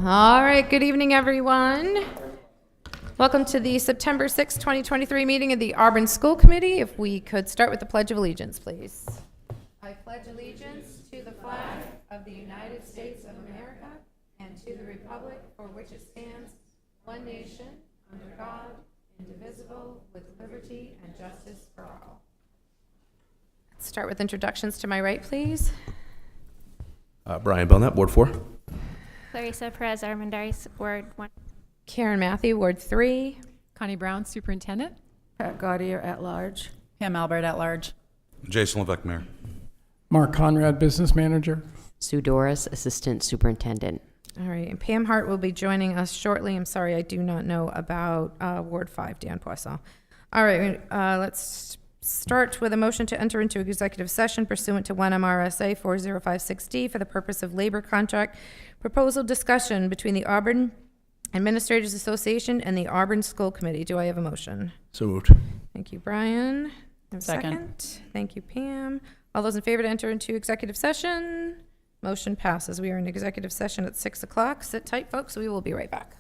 All right, good evening, everyone. Welcome to the September 6, 2023 meeting of the Auburn School Committee. If we could start with the Pledge of Allegiance, please. I pledge allegiance to the flag of the United States of America and to the republic for which it stands, one nation, under God, indivisible, with liberty and justice for all. Let's start with introductions to my right, please. Brian Belknap, Ward 4. Clarissa Perez Armendariz, Ward 1. Karen Matthew, Ward 3. Connie Brown, Superintendent. Pat Gaudier at large. Pam Albert at large. Jason Levesque, Mayor. Mark Conrad, Business Manager. Sue Doris, Assistant Superintendent. All right, and Pam Hart will be joining us shortly. I'm sorry, I do not know about Ward 5, Dan Poisson. All right, let's start with a motion to enter into executive session pursuant to 1 MRSA 4056D for the purpose of labor contract proposal discussion between the Auburn Administrators Association and the Auburn School Committee. Do I have a motion? So moved. Thank you, Brian. Have a Second. Thank you, Pam. All those in favor to enter into executive session? Motion passes. We are in executive session at 6 o'clock. Sit tight, folks. We will be right back.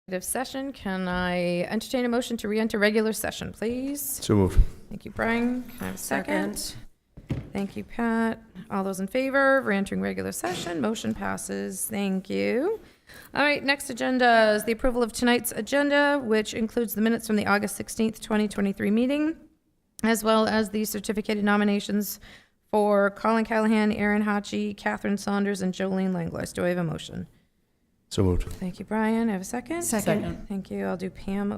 Executive session. Can I entertain a motion to re-enter regular session, please? So moved. Thank you, Brian. Can I have a second? Thank you, Pat. All those in favor of re-entering regular session? Motion passes. Thank you. All right, next agenda is the approval of tonight's agenda, which includes the minutes from the August 16th, 2023 meeting, as well as the certificated nominations for Colin Callahan, Aaron Hachi, Catherine Saunders, and Jolene Langlois. Do I have a motion? So moved. Thank you, Brian. I have a second. Second. Thank you. I'll do Pam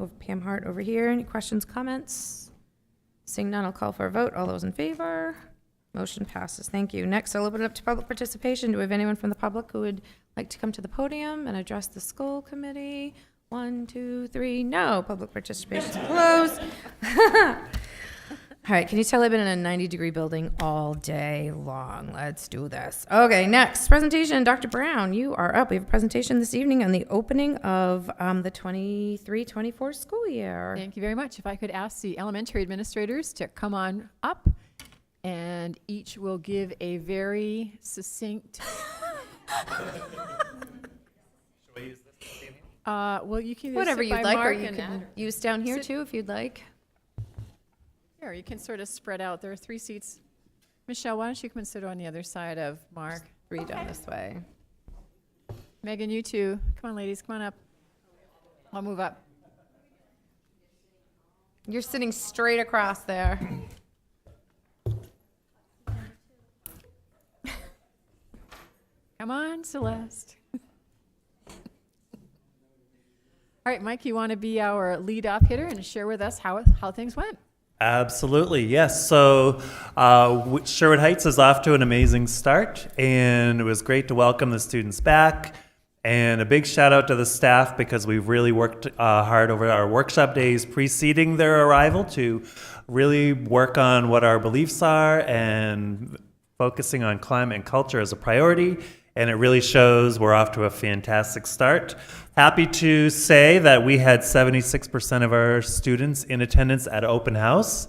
Hart over here. Any questions, comments? Seeing none, I'll call for a vote. All those in favor? Motion passes. Thank you. Next, I'll open it up to public participation. Do we have anyone from the public who would like to come to the podium and address the school committee? 1, 2, 3. No. Public participation is closed. All right, can you tell I've been in a 90-degree building all day long? Let's do this. Okay, next presentation. Dr. Brown, you are up. We have a presentation this evening on the opening of the 23-24 school year. Thank you very much. If I could ask the elementary administrators to come on up, and each will give a very succinct. Well, you can either Whatever sit you'd by like, or Mark you and can use down here sit- too if you'd like. Here, you can sort of spread out. There are 3 seats. Michelle, why don't you come and sit on the other side of Mark? 3 down this way. Megan, you too. Come on, ladies, come on up. I'll move up. You're sitting straight across there. Come on, Celeste. All right, Mike, you want to be our lead-off hitter and share with us how things went? Absolutely, yes. So Sherwood Heights is off to an amazing start, and it was great to welcome the students back. And a big shout out to the staff because we've really worked hard over our workshop days preceding their arrival to really work on what our beliefs are and focusing on climate and culture as a priority. And it really shows we're off to a fantastic start. Happy to say that we had 76% of our students in attendance at open house.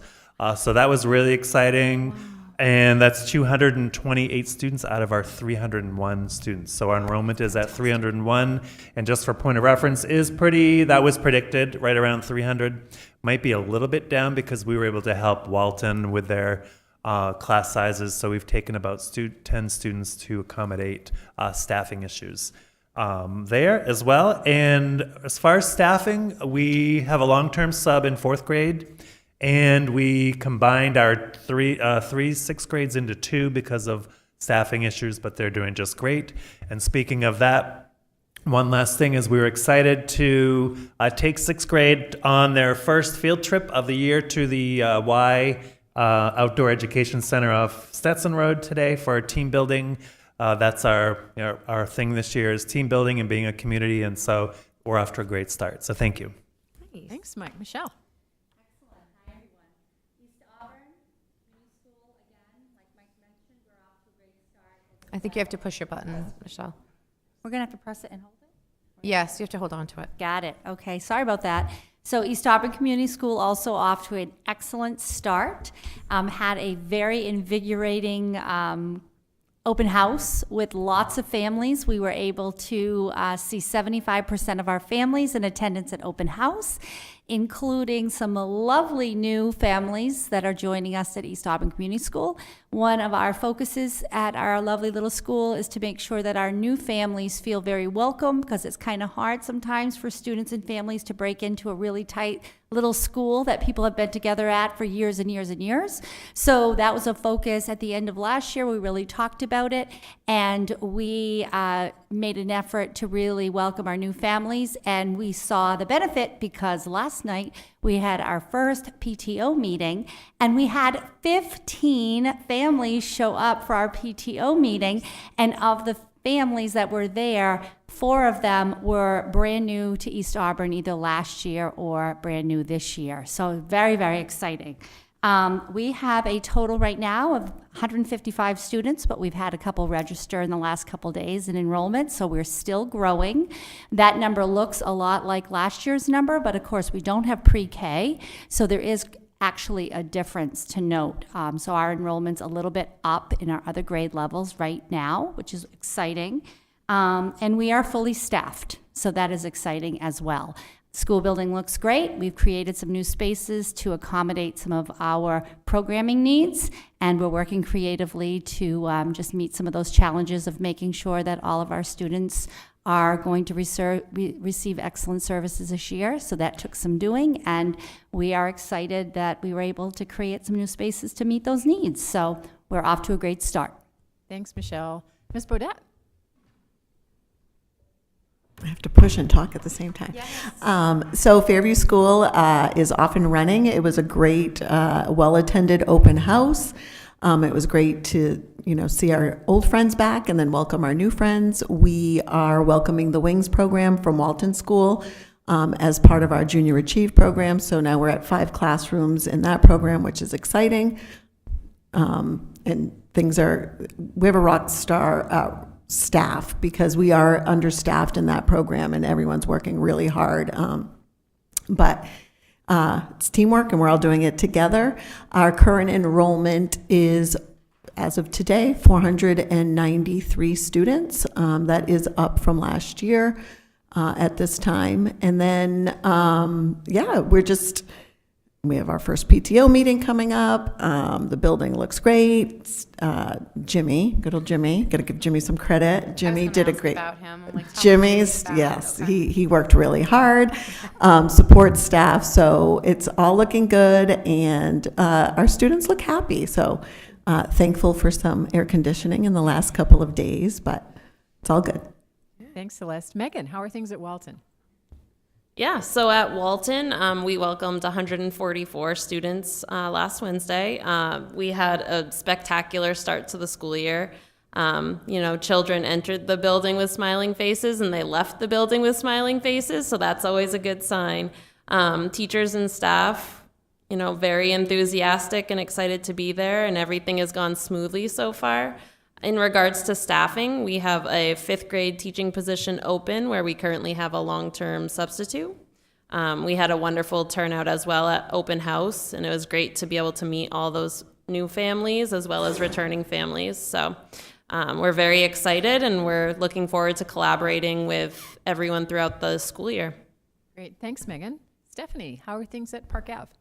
So that was really exciting. Wow. And that's 228 students out of our 301 students. So our enrollment is at 301. And just for point of reference, that was predicted right around 300. Might be a little bit down because we were able to help Walton with their class sizes. So we've taken about 10 students to accommodate staffing issues there as well. And as far as staffing, we have a long-term sub in 4th grade. And we combined our three sixth grades into 2 because of staffing issues, but they're doing just great. And speaking of that, one last thing is we were excited to take 6th grade on their first field trip of the year to the Outdoor Education Center off Stetson Road today for team building. That's our thing this year is team building and being a community, and so we're off to a great start. So thank you. Nice. Thanks, Mike. Michelle. I think you have to push your button, Michelle. We're going to have to press it and hold it? Yes, you have to hold on to it. Got it. Okay, sorry about that. So East Auburn Community School also off to an excellent start. Had a very invigorating open house with lots of families. We were able to see 75% of our families in attendance at open house, including some lovely new families that are joining us at East Auburn Community School. One of our focuses at our lovely little school is to make sure that our new families feel very welcome, because it's kind of hard sometimes for students and families to break into a really tight little school that people have been together at for years and years and years. So that was a focus at the end of last year. We really talked about it, and we made an effort to really welcome our new families, and we saw the benefit because last night we had our first PTO meeting, and we had 15 families show up for our PTO meeting, and of the families that were there, 4 of them were brand new to East Auburn, either last year or brand new this year. So very, very exciting. We have a total right now of 155 students, but we've had a couple register in the last couple days in enrollment, so we're still growing. That number looks a lot like last year's number, but of course we don't have pre-K, so there is actually a difference to note. So our enrollment's a little bit up in our other grade levels right now, which is exciting. And we are fully staffed. So that is exciting as well. School building looks great. We've created some new spaces to accommodate some of our programming needs, and we're working creatively to just meet some of those challenges of making sure that all of our students are going to receive excellent services this year. So that took some doing, and we are excited that we were able to create some new spaces to meet those needs. So we're off to a great start. Thanks, Michelle. Ms. Bodette? I have to push and talk at the same time. So Fairview School is off and running. It was a great, well-attended open house. It was great to, see our old friends back and then welcome our new friends. We are welcoming the Wings program from Walton School as part of our Junior Achieve program. So now we're at 5 classrooms in that program, which is exciting. And we have a rock star staff because we are understaffed in that program and everyone's working really hard. But it's teamwork and we're all doing it together. Our current enrollment is, as of today, 493 students. That is up from last year at this time. And then, we have our first PTO meeting coming up. The building looks great. Jimmy, good old Jimmy, got to give Jimmy some credit. Jimmy did a great. About him. I'm like, tell me Jimmy's, about it. yes, Okay. he worked really hard. Support staff, so it's all looking good, and our students look happy. So thankful for some air conditioning in the last couple of days, but it's all good. Thanks, Celeste. Megan, how are things at Walton? Yeah, so at Walton, we welcomed 144 students last Wednesday. We had a spectacular start to the school year. Children entered the building with smiling faces and they left the building with smiling faces, so that's always a good sign. Teachers and staff, very enthusiastic and excited to be there, and everything has gone smoothly so far. In regards to staffing, we have a 5th grade teaching position open where we currently have a long-term substitute. We had a wonderful turnout as well at open house, and it was great to be able to meet all those new families as well as returning families. So we're very excited, and we're looking forward to collaborating with everyone throughout the school year. Great. Thanks, Megan. Stephanie, how are things at Park Ave?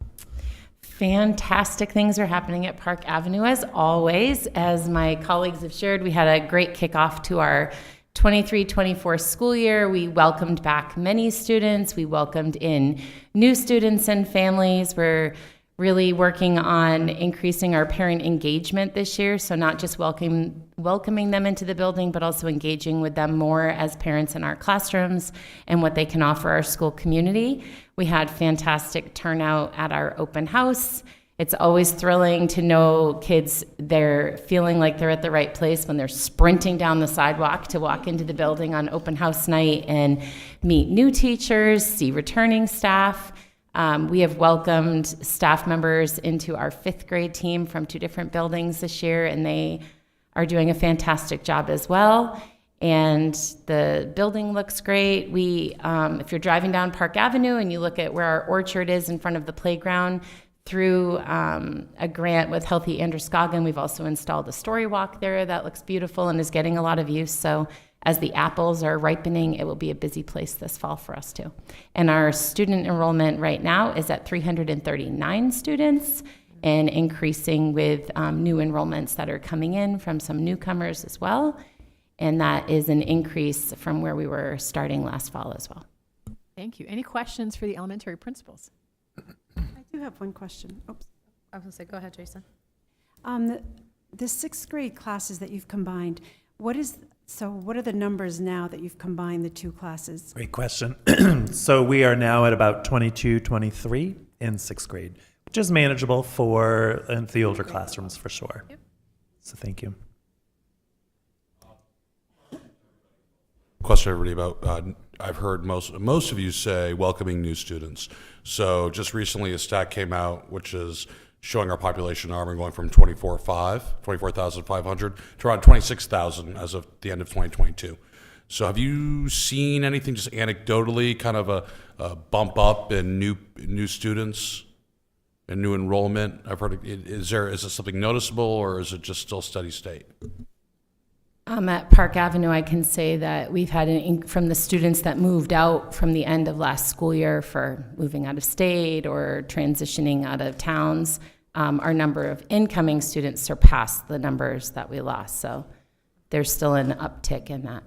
Fantastic things are happening at Park Avenue as always. As my colleagues have shared, we had a great kickoff to our 23-24 school year. We welcomed back many students. We welcomed in new students and families. We're really working on increasing our parent engagement this year. So not just welcoming them into the building, but also engaging with them more as parents in our classrooms and what they can offer our school community. We had fantastic turnout at our open house. It's always thrilling to know kids, they're feeling like they're at the right place when they're sprinting down the sidewalk to walk into the building on open house night and meet new teachers, see returning staff. We have welcomed staff members into our 5th grade team from 2 different buildings this year, and they are doing a fantastic job as well. And the building looks great. If you're driving down Park Avenue and you look at where our orchard is in front of the playground, through a grant with Healthy Androscoggin, we've also installed a story walk there that looks beautiful and is getting a lot of use. So as the apples are ripening, it will be a busy place this fall for us too. And our student enrollment right now is at 339 students and increasing with new enrollments that are coming in from some newcomers as well. And that is an increase from where we were starting last fall as well. Thank you. Any questions for the elementary principals? I do have one question. Oops. I was going to say, go ahead, Jason. The 6th grade classes that you've combined, what are the numbers now that you've combined the 2 classes? Great question. So we are now at about 22, 23 in 6th grade, which is manageable for the older classrooms for sure. Yep. So thank you. Question, everybody, about I've heard most of you say welcoming new students. So just recently a stat came out which is showing our population in Auburn going from 24,500 to around 26,000 as of the end of 2022. So have you seen anything just anecdotally, kind of a bump up in new students and new enrollment? I've heard, is it something noticeable, or is it just still steady state? At Park Avenue, I can say that we've had from the students that moved out from the end of last school year for moving out of state or transitioning out of towns, our number of incoming students surpassed the numbers that we lost. So there's still an uptick in that.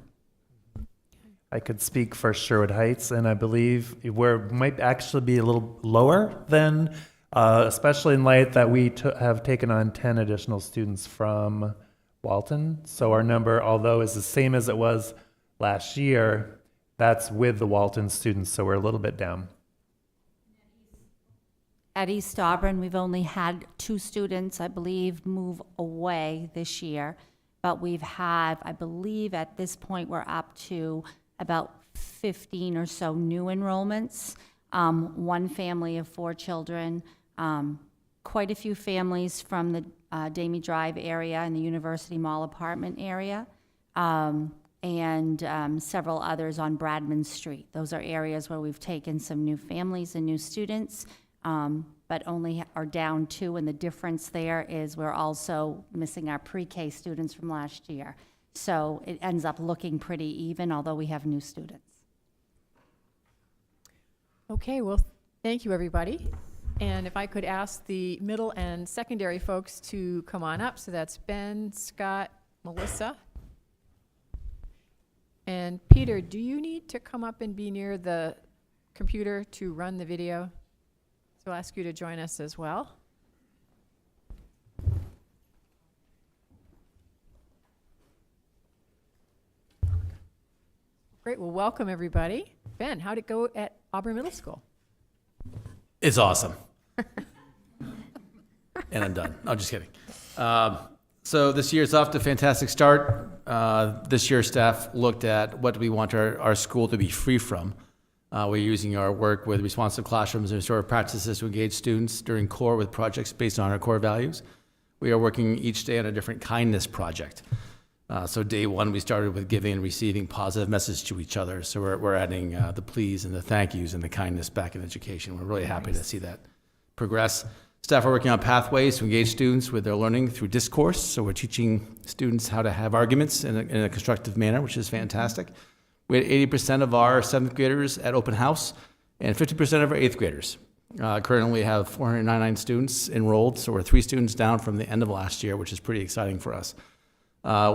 I could speak for Sherwood Heights, and I believe might actually be a little lower than, especially in light that we have taken on 10 additional students from Walton. So our number, although is the same as it was last year, that's with the Walton students, so we're a little bit down. At East Auburn, we've only had 2 students, I believe, move away this year, but we've had, I believe at this point, we're up to about 15 or so new enrollments, 1 family of 4 children, quite a few families from the Damie Drive area and the University Mall apartment area, and several others on Bradman Street. Those are areas where we've taken some new families and new students, but only are down 2, and the difference there is we're also missing our pre-K students from last year. So it ends up looking pretty even, although we have new students. Okay, well, thank you, everybody. And if I could ask the middle and secondary folks to come on up. So that's Ben, Scott, Melissa. And Peter, do you need to come up and be near the computer to run the video? So I'll ask you to join us as well. Great, well, welcome everybody. Ben, how'd it go at Auburn Middle School? It's awesome. And I'm done. I'm just kidding. So this year it's off to a fantastic start. This year staff looked at what do we want our school to be free from. We're using our work with responsive classrooms and restorative practices to engage students during core with projects based on our core values. We are working each day on a different kindness project. So day 1, we started with giving and receiving positive messages to each other. So we're adding the please and the thank yous and the kindness back in education. We're really happy to see that progress. Staff are working on pathways to engage students with their learning through discourse. So we're teaching students how to have arguments in a constructive manner, which is fantastic. We had 80% of our 7th graders at open house and 50% of our 8th graders. Currently we have 499 students enrolled. So we're 3 students down from the end of last year, which is pretty exciting for us.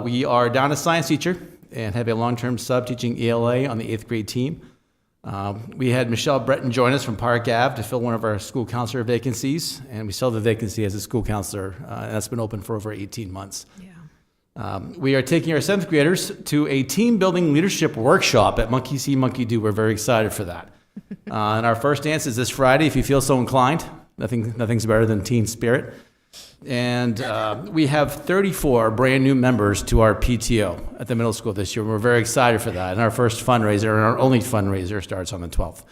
We are down a science teacher and have a long-term sub teaching ELA on the 8th grade team. We had Michelle Breton join us from Park Ave to fill one of our school counselor vacancies, and we still have a vacancy as a school counselor, and that's been open for over 18 months. Yeah. We are taking our 7th graders to a team building leadership workshop at Monkey See, Monkey Do. We're very excited for that. And our first dance is this Friday, if you feel so inclined. Nothing's better than teen spirit. And we have 34 brand new members to our PTO at the middle school this year. We're very excited for that. And our first fundraiser, and our only fundraiser, starts on the 12th.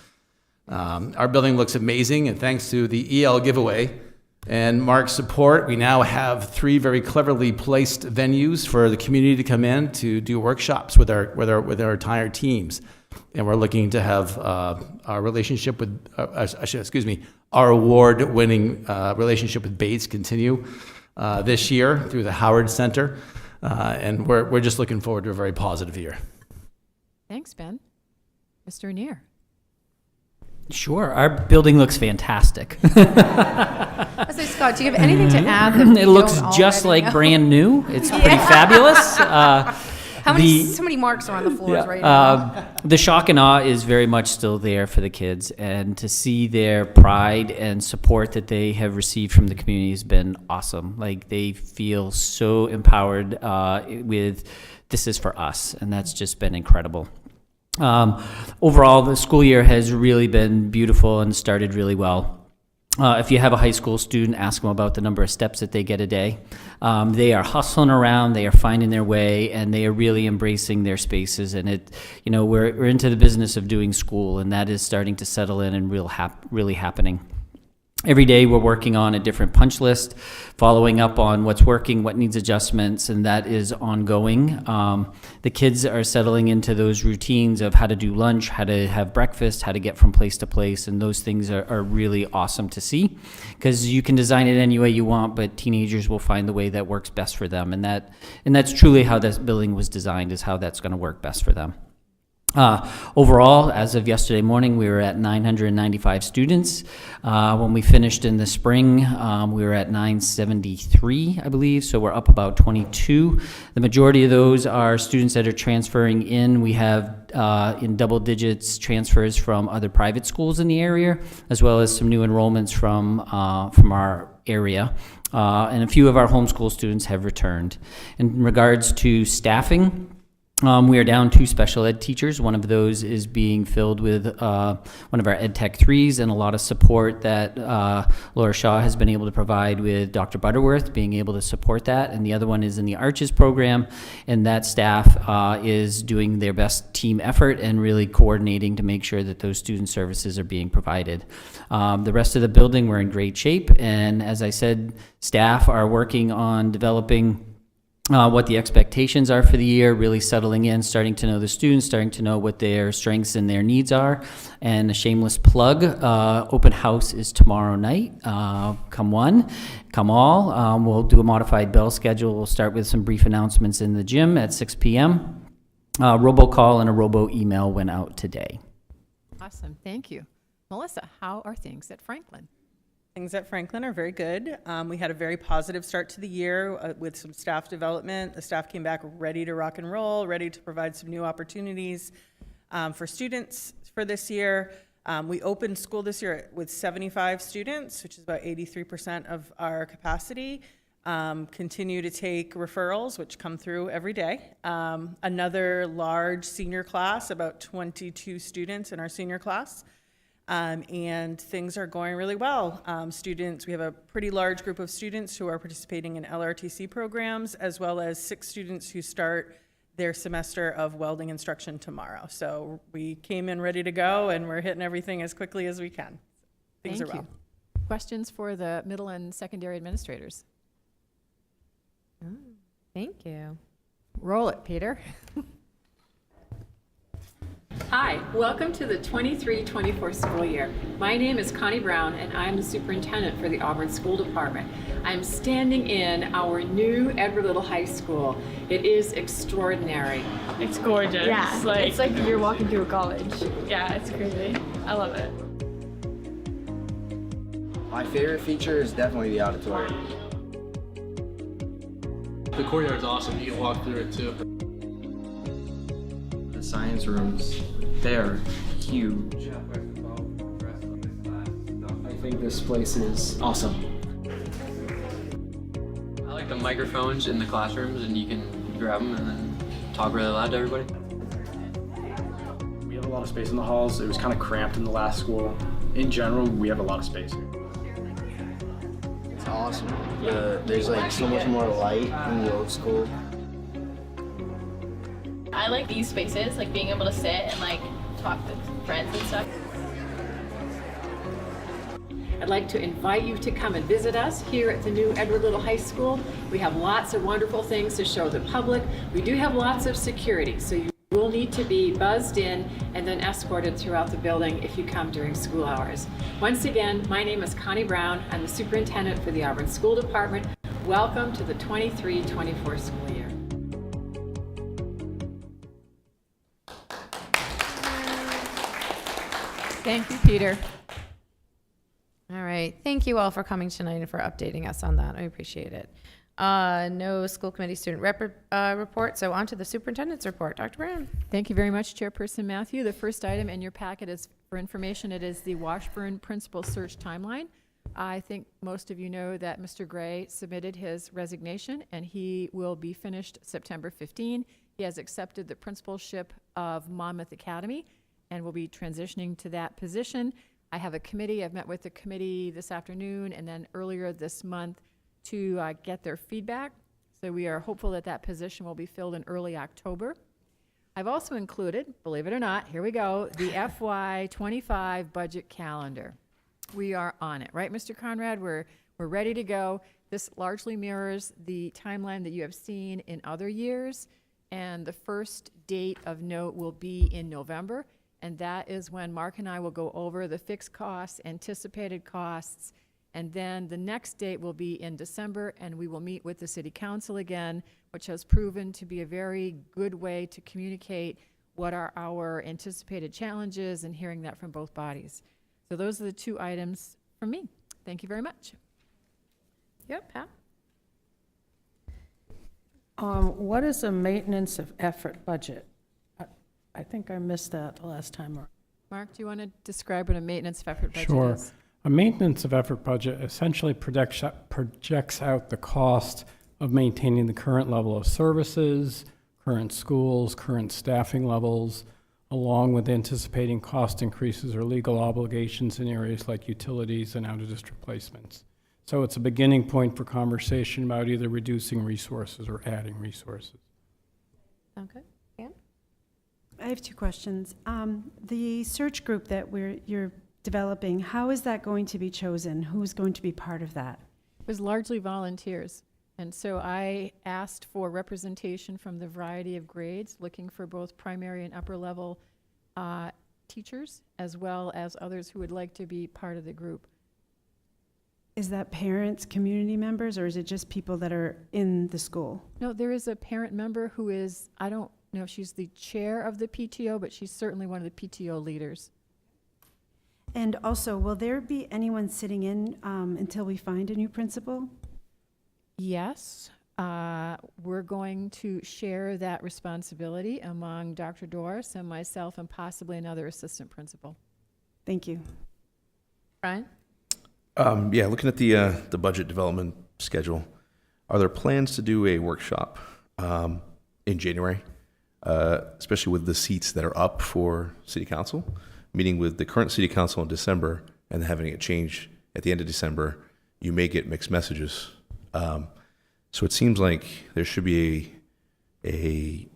Our building looks amazing, and thanks to the EL giveaway and Mark's support, we now have 3 very cleverly placed venues for the community to come in to do workshops with our entire teams. And we're looking to have our relationship with, our award-winning relationship with Bates continue this year through the Howard Center. And we're just looking forward to a very positive year. Thanks, Ben. Mr. Neer. Sure. Our building looks fantastic. I say, Scott, do you have anything to add? That it looks just like brand new. It's pretty fabulous. So many marks are on the floors right now. The shock and awe is very much still there for the kids, and to see their pride and support that they have received from the community has been awesome. Like, they feel so empowered with this is for us, and that's just been incredible. Overall, the school year has really been beautiful and started really well. If you have a high school student, ask them about the number of steps that they get a day. They are hustling around, they are finding their way, and they are really embracing their spaces. And we're into the business of doing school, and that is starting to settle in and really happening. Every day we're working on a different punch list, following up on what's working, what needs adjustments, and that is ongoing. The kids are settling into those routines of how to do lunch, how to have breakfast, how to get from place to place, and those things are really awesome to see, because you can design it any way you want, but teenagers will find the way that works best for them, and that's truly how this building was designed, is how that's going to work best for them. Overall, as of yesterday morning, we were at 995 students. When we finished in the spring, we were at 973, I believe, so we're up about 22. The majority of those are students that are transferring in. We have in double digits transfers from other private schools in the area, as well as some new enrollments from our area. And a few of our homeschool students have returned. In regards to staffing, we are down 2 special ed teachers. One of those is being filled with one of our Ed Tech 3s, and a lot of support that Laura Shaw has been able to provide with Dr. Butterworth, being able to support that. And the other one is in the Arches program, and that staff is doing their best team effort and really coordinating to make sure that those student services are being provided. The rest of the building, we're in great shape, and as I said, staff are working on developing what the expectations are for the year, really settling in, starting to know the students, starting to know what their strengths and their needs are. And a shameless plug, open house is tomorrow night. Come one, come all. We'll do a modified bell schedule. We'll start with some brief announcements in the gym at 6 p.m. Robocall and a robo-email went out today. Awesome, thank you. Melissa, how are things at Franklin? Things at Franklin are very good. We had a very positive start to the year with some staff development. The staff came back ready to rock and roll, ready to provide some new opportunities for students for this year. We opened school this year with 75 students, which is about 83% of our capacity. Continue to take referrals, which come through every day. Another large senior class, about 22 students in our senior class. And things are going really well. Students, we have a pretty large group of students who are participating in LRTC programs, as well as 6 students who start their semester of welding instruction tomorrow. So we came in ready to go, and we're hitting everything as quickly as we can. Things are well. Questions for the middle and secondary administrators? Thank you. Roll it, Peter. Hi, welcome to the 23-24 school year. My name is Connie Brown, and I'm the superintendent for the Auburn School Department. I'm standing in our new Edward Little High School. It is extraordinary. It's gorgeous. Yeah, it's like you're walking through a college. Yeah, it's crazy. I love it. My favorite feature is definitely the auditorium. The courtyard's awesome. You can walk through it too. The science rooms, they're huge. I think this place is awesome. I like the microphones in the classrooms, and you can grab them and then talk really loud to everybody. We have a lot of space in the halls. It was kind of cramped in the last school. In general, we have a lot of space here. It's awesome. There's like so much more light in the old school. I like these spaces, like being able to sit and like talk to friends and stuff. I'd like to invite you to come and visit us here at the new Edward Little High School. We have lots of wonderful things to show the public. We do have lots of security, so you will need to be buzzed in and then escorted throughout the building if you come during school hours. Once again, my name is Connie Brown. I'm the superintendent for the Auburn School Department. Welcome to the 23-24 school year. Thank you, Peter. All right. Thank you all for coming tonight and for updating us on that. I appreciate it. No school committee student report, so on to the superintendent's report. Dr. Brown. Thank you very much, Chairperson Matthew. The first item in your packet is for information. It is the Washburn Principal Search Timeline. I think most of you know that Mr. Gray submitted his resignation, and he will be finished September 15. He has accepted the principalship of Monmouth Academy and will be transitioning to that position. I have a committee. I've met with the committee this afternoon and then earlier this month to get their feedback. So we are hopeful that that position will be filled in early October. I've also included, believe it or not, here we go, the FY25 budget calendar. we are on it, right, Mr. Conrad? We're ready to go. This largely mirrors the timeline that you have seen in other years, and the first date of note will be in November, and that is when Mark and I will go over the fixed costs, anticipated costs, and then the next date will be in December, and we will meet with the city council again, which has proven to be a very good way to communicate what are our anticipated challenges and hearing that from both bodies. So those are the two items from me. Thank you very much. Yep, Pat? What is a maintenance of effort budget? I think I missed that the last time. Mark, do you want to describe what a maintenance of effort budget Sure. is? A maintenance of effort budget essentially projects out the cost of maintaining the current level of services, current schools, current staffing levels, along with anticipating cost increases or legal obligations in areas like utilities and out-of-district placements. So it's a beginning point for conversation about either reducing resources or adding resources. Okay. Ann? I have two questions. The search group that you're developing, how is that going to be chosen? Who's going to be part of that? It was largely volunteers. And so I asked for representation from the variety of grades, looking for both primary and upper level teachers, as well as others who would like to be part of the group. Is that parents, community members, or is it just people that are in the school? No, there is a parent member who is, I don't know if she's the chair of the PTO, but she's certainly one of the PTO leaders. And also, will there be anyone sitting in until we find a new principal? Yes, we're going to share that responsibility among Dr. Doris and myself and possibly another assistant principal. Thank you. Brian? Yeah, looking at the budget development schedule, are there plans to do a workshop in January, especially with the seats that are up for city council, meeting with the current city council in December and having it change at the end of December? You may get mixed messages. So it seems like there should be a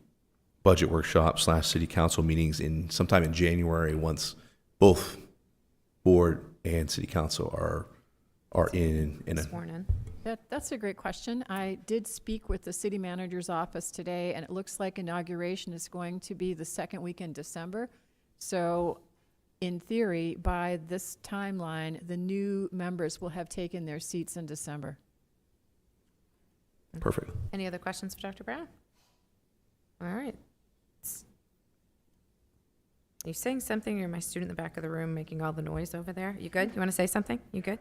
budget workshop / city council meetings sometime in January once both board and city council are in Sworn in. That's a great question. I did speak with the city manager's office today, and it looks like inauguration is going to be the second week in December. So in theory, by this timeline, the new members will have taken their seats in December. Perfect. Any other questions for Dr. Brown? All right. Are you saying something? You're my student in the back of the room making all the noise over there. You good? You want to say something? You good?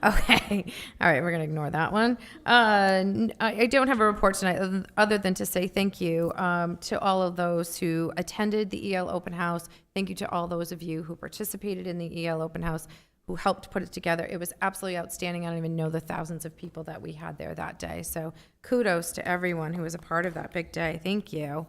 Okay. All right. We're going to ignore that one. I don't have a report tonight other than to say thank you to all of those who attended the EL Open House. Thank you to all those of you who participated in the EL Open House, who helped put it together. It was absolutely outstanding. I don't even know the thousands of people that we had there that day. So kudos to everyone who was a part of that big day. Thank you.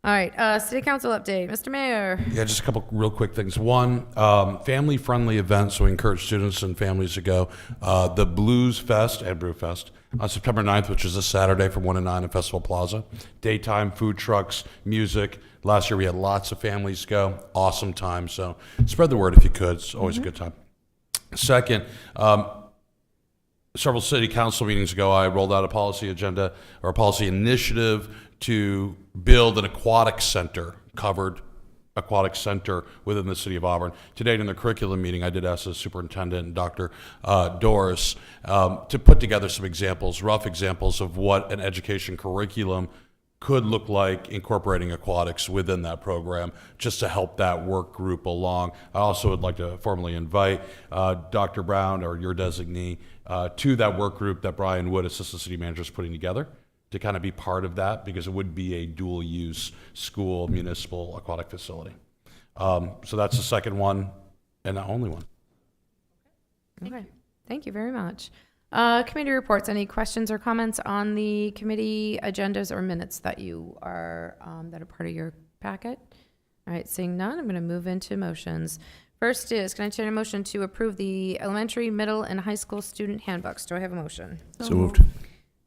All right, city council update. Mr. Mayor. Yeah, just a couple real quick things. One, family-friendly event, so we encourage students and families to go. The Blues Fest and Brew Fest on September 9th, which is this Saturday from 1 to 9 in Festival Plaza. Daytime, food trucks, music. Last year we had lots of families go. Awesome time, so spread the word if you could. It's always a good time. Second, several city council meetings ago, I rolled out a policy agenda or a policy initiative to build an aquatic center, covered aquatic center within the city of Auburn. Today in the curriculum meeting, I did ask the superintendent, Dr. Doris, to put together some examples, rough examples of what an education curriculum could look like incorporating aquatics within that program, just to help that work group along. I also would like to formally invite Dr. Brown, or your designee, to that work group that Brian Wood, Assistant City Manager, is putting together, to kind of be part of that, because it would be a dual-use school municipal aquatic facility. So that's the second one and the only one. Okay. Thank you very much. Committee reports. Any questions or comments on the committee agendas or minutes that you are that are part of your packet? All right, seeing none, I'm going to move into motions. First is, can I turn a motion to approve the elementary, middle, and high school student handbooks? Do I have a motion? So moved.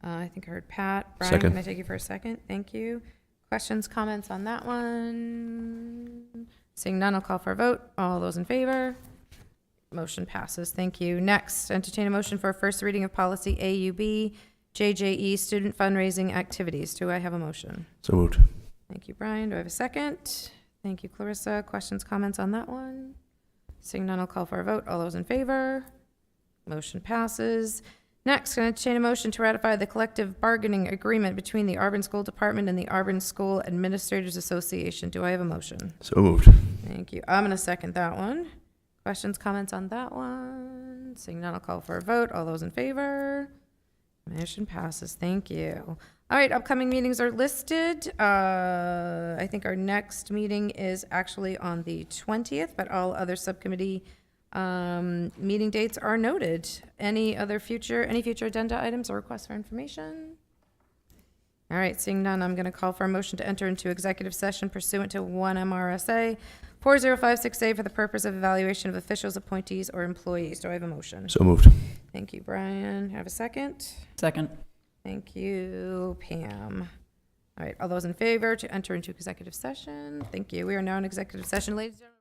I think I heard Pat. Brian, Second. can I take you for a second? Thank you. Questions, comments on that one? Seeing none, I'll call for a vote. All those in favor? Motion passes. Thank you. Next, entertain a motion for a first reading of policy AUB, JJE, student fundraising activities. Do I have a motion? So moved. Thank you, Brian. Do I have a second? Thank you, Clarissa. Questions, comments on that one? Seeing none, I'll call for a vote. All those in favor? Motion passes. Next, going to entertain a motion to ratify the collective bargaining agreement between the Auburn School Department and the Auburn School Administrators Association. Do I have a motion? So moved. Thank you. I'm going to second that one. Questions, comments on that one? Seeing none, I'll call for a vote. All those in favor? Motion passes. Thank you. All right, upcoming meetings are listed. I think our next meeting is actually on the 20th, but all other subcommittee meeting dates are noted. Any future agenda items or requests for information? All right, seeing none, I'm going to call for a motion to enter into executive session pursuant to 1 MRSA 4056A for the purpose of evaluation of officials, appointees, or employees. Do I have a motion? So moved. Thank you, Brian. Have a second? Second. Thank you, Pam. All right, all those in favor to enter into executive session? Thank you. We are now in executive session, ladies and gentlemen.